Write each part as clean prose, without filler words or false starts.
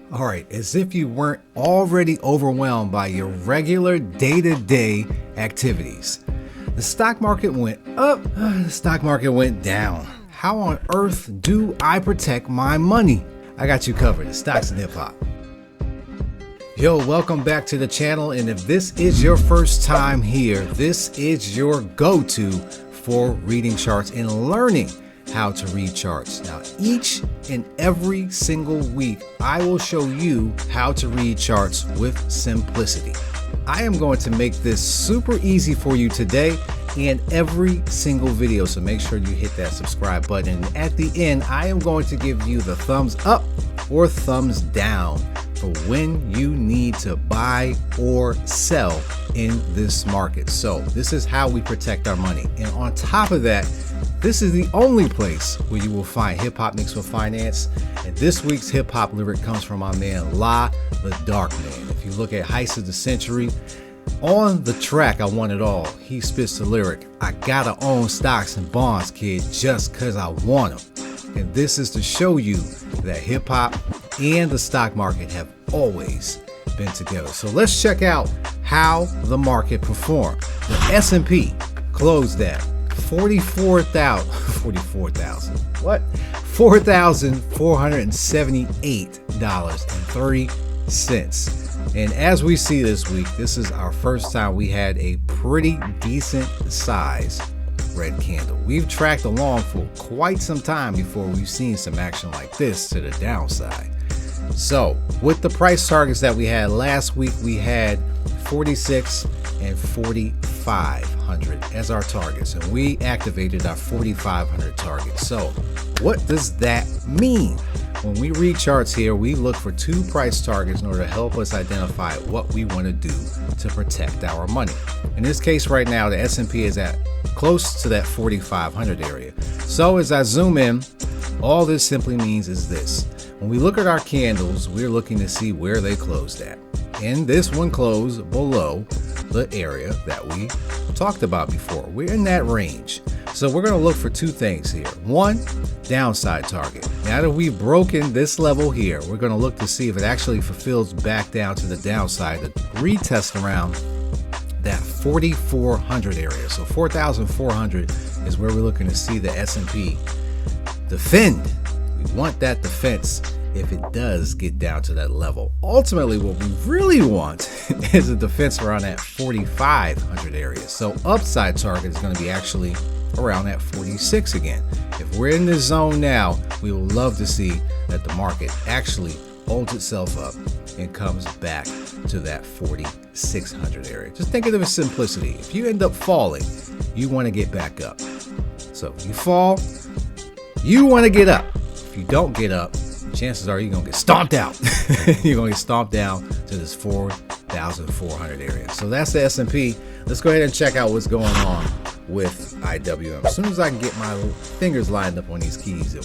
All right, as if you weren't already overwhelmed by your regular day-to-day activities. The stock market went up, the stock market went down. How on earth do I protect my money? I got you covered, the stocks and hip hop. Yo, welcome back to the channel, and if this is your first time here, this is your go-to for reading charts and learning how to read charts. Now, each and every single week, I will show you how to read charts with simplicity. I am going to make this super easy for you today and every single video, so make sure you hit that subscribe button. And at the end, I am going to give you the thumbs up or thumbs down for when you need to buy or sell in this market. So this is how we protect our money. And on top of that, this is the only place where you will find hip hop mixed with finance. And this week's hip hop lyric comes from my man La the Dark Man. If you look at Heist of the Century, on the track I Want It All, he spits the lyric, "I gotta own stocks and bonds, kid, just cause I want them." And this is to show you that hip hop and the stock market have always been together. So let's check out how the market performed. The S&P closed at $4,478.30. And as we see this week, this is our first time we had a pretty decent size red candle. We've tracked along for quite some time before we've seen some action like this to the downside. So with the price targets that we had last week, we had 46 and 4,500 as our targets, and we activated our 4,500 target. So what does that mean? When we read charts here, we look for two price targets in order to help us identify what we want to do to protect our money. In this case right now, the S&P is at close to that 4,500 area. So as I zoom in, all this simply means is this. When we look at our candles, we're looking to see where they closed at. And this one closed below the area that we talked about before. We're in that range. So we're going to look for two things here. One, downside target. Now that we've broken this level here, we're going to look to see if it actually fulfills back down to the downside, to retest around that 4,400 area. So 4,400 is where we're looking to see the S&P defend. We want that defense if it does get down to that level. Ultimately, what we really want is a defense around that 4,500 area. So upside target is going to be actually around that 46 again. If we're in this zone now, we will love to see that the market actually holds itself up and comes back to that 4,600 area. Just think of it as simplicity. If you end up falling, you want to get back up. So if you fall, you want to get up. If you don't get up, chances are you're going to get stomped out. You're going to get stomped down to this 4,400 area. So that's the S&P. Let's go ahead and check out what's going on with IWM. As soon as I can get my fingers lined up on these keys,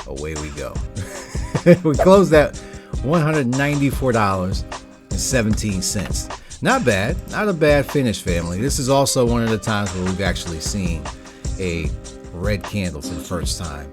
away we go. We closed at $194.17. Not bad. Not a bad finish, family. This is also one of the times where we've actually seen a red candle for the first time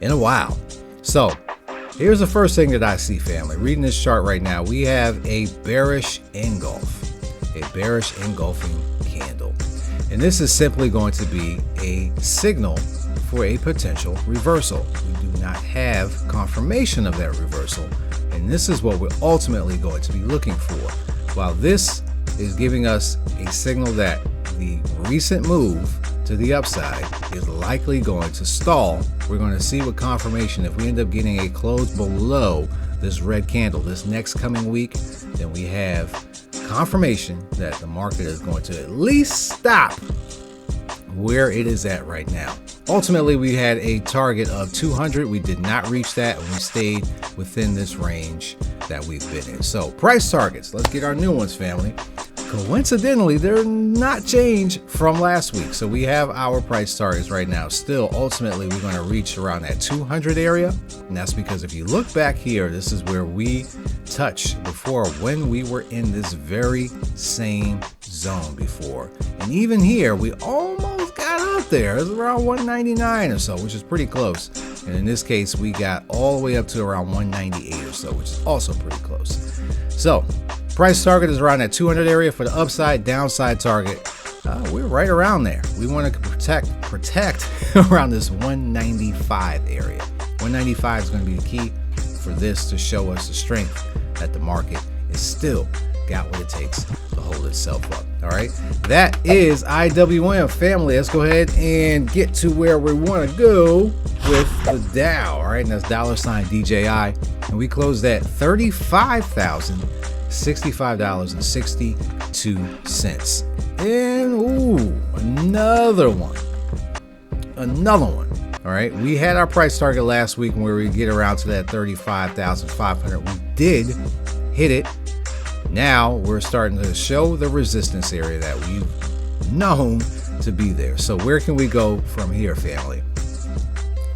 in a while. So here's the first thing that I see, family. Reading this chart right now, we have a bearish engulf, a bearish engulfing candle. And this is simply going to be a signal for a potential reversal. We do not have confirmation of that reversal, and this is what we're ultimately going to be looking for. While this is giving us a signal that the recent move to the upside is likely going to stall, we're going to see with confirmation. If we end up getting a close below this red candle this next coming week, then we have confirmation that the market is going to at least stop where it is at right now. Ultimately, we had a target of 200. We did not reach that, and we stayed within this range that we've been in. So price targets, let's get our new ones, family. Coincidentally, they're not changed from last week. So we have our price targets right now. Still, ultimately, we're going to reach around that 200 area. And that's because if you look back here, this is where we touched before when we were in this very same zone before. And even here, we almost got got up there. It's around 199 or so, which is pretty close. And in this case, we got all the way up to around 198 or so, which is also pretty close. So price target is around that 200 area for the upside. Downside target, we're right around there. We want to protect around this 195 area. 195 is going to be the key for this to show us the strength that the market is still got what it takes to hold itself up. All right, that is IWM, family. Let's go ahead and get to where we want to go with the Dow. All right, and that's $DJI, and we closed at $35,065.62. And another one. All right, we had our price target last week where we get around to that 35,500. We did hit it. Now we're starting to show the resistance area that we've known to be there. So where can we go from here, family?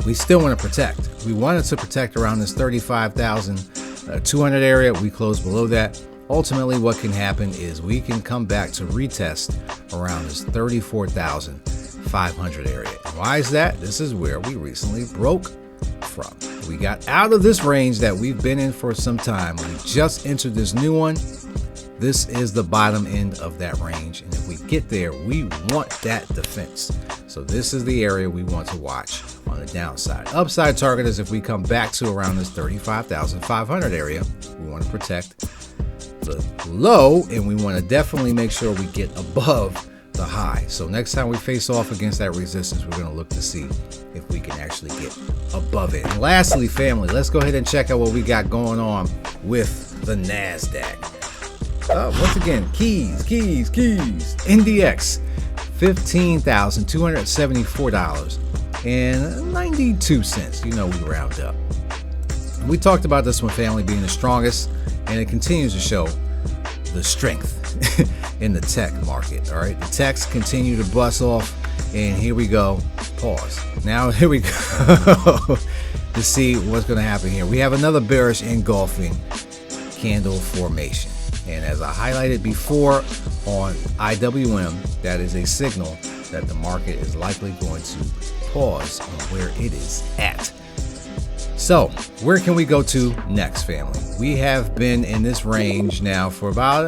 We still want to protect. We wanted to protect around this 35,200 area. We closed below that. Ultimately, what can happen is we can come back to retest around this 34,500 area. Why is that? This is where we recently broke from. We got out of this range that we've been in for some time. We just entered this new one. This is the bottom end of that range. And if we get there, we want that defense. So this is the area we want to watch on the downside. Upside target is if we come back to around this 35,500 area. We want to protect the low, and we want to definitely make sure we get above the high. So next time we face off against that resistance, we're going to look to see if we can actually get above it. And lastly, family, let's go ahead and check out what we got going on with the Nasdaq. Once again, keys. NDX, $15,274.92. You know, we round up. We talked about this one, family, being the strongest, and it continues to show the strength in the tech market. All right, the techs continue to bust off, and here we go. Pause. Now here we go to see what's going to happen here. We have another bearish engulfing candle formation, and as I highlighted before on IWM, that is a signal that the market is likely going to pause on where it is at. So where can we go to next, family? We have been in this range now for about,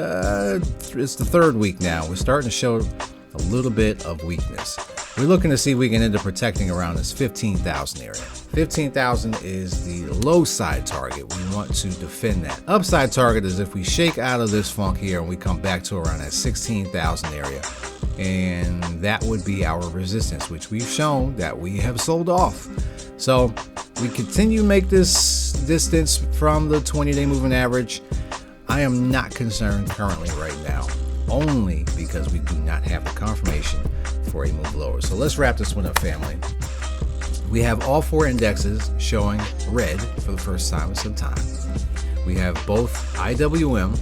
it's the third week now. We're starting to show a little bit of weakness. We're looking to see if we can end up protecting around this 15,000 area. 15,000 is the low side target. We want to defend that. Upside target is if we shake out of this funk here and we come back to around that 16,000 area. And that would be our resistance, which we've shown that we have sold off. So we continue to make this distance from the 20-day moving average. I am not concerned currently right now, only because we do not have the confirmation for a move lower. So let's wrap this one up, family. We have all four indexes showing red for the first time in some time. We have both IWM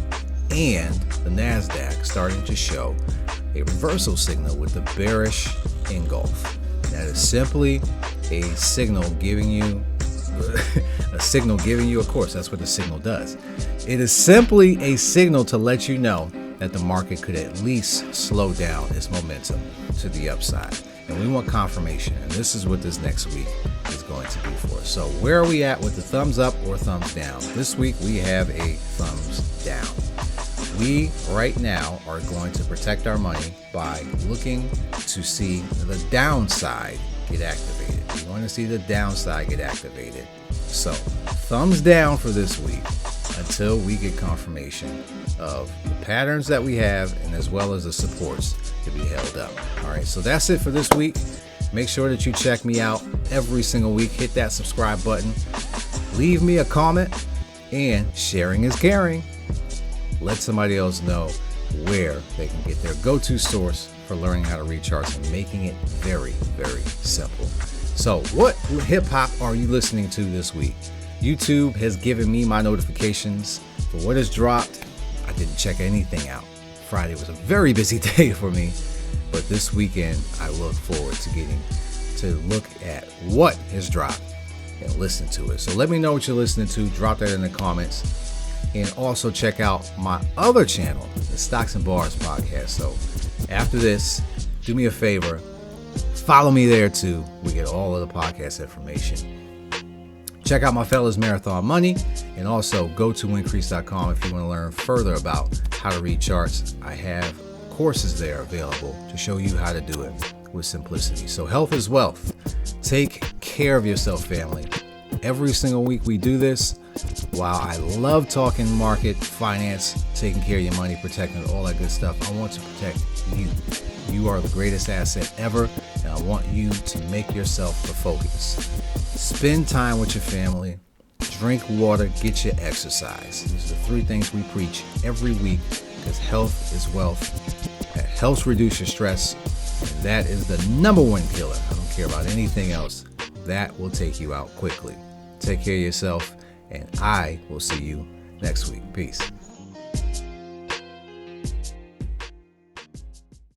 and the Nasdaq starting to show a reversal signal with the bearish engulf. That is simply a signal giving you of course, that's what the signal does. It is simply a signal to let you know that the market could at least slow down its momentum to the upside. And we want confirmation. And this is what this next week is going to be for us. So where are we at with the thumbs up or thumbs down? This week we have a thumbs down. We right now are going to protect our money by looking to see the downside get activated. We want to see the downside get activated. So thumbs down for this week until we get confirmation of the patterns that we have and as well as the supports to be held up. All right, so that's it for this week. Make sure that you check me out every single week. Hit that subscribe button. Leave me a comment, and sharing is caring. Let somebody else know where they can get their go-to source for learning how to read charts and making it very, very simple. So what hip hop are you listening to this week? YouTube has given me my notifications for what has dropped. I didn't check anything out. Friday was a very busy day for me, but this weekend I look forward to getting to look at what has dropped and listen to it. So let me know what you're listening to. Drop that in the comments. And also check out my other channel, the Stocks and Bars podcast. So after this, do me a favor, Follow me there too. We get all of the podcast information. Check out my fellas Marathon Money, and also go to increase.com if you want to learn further about how to read charts. I have courses there available to show you how to do it with simplicity. So health is wealth. Take care of yourself, family. Every single week we do this. While I love talking market, finance, taking care of your money, protecting all that good stuff, I want to protect you. You are the greatest asset ever, and I want you to make yourself the focus. Spend time with your family, drink water, get your exercise. These are the 3 things we preach every week, because health is wealth. That helps reduce your stress, and that is the number 1 killer. I don't care about anything else. That will take you out quickly. Take care of yourself, and I will see you next week. Peace.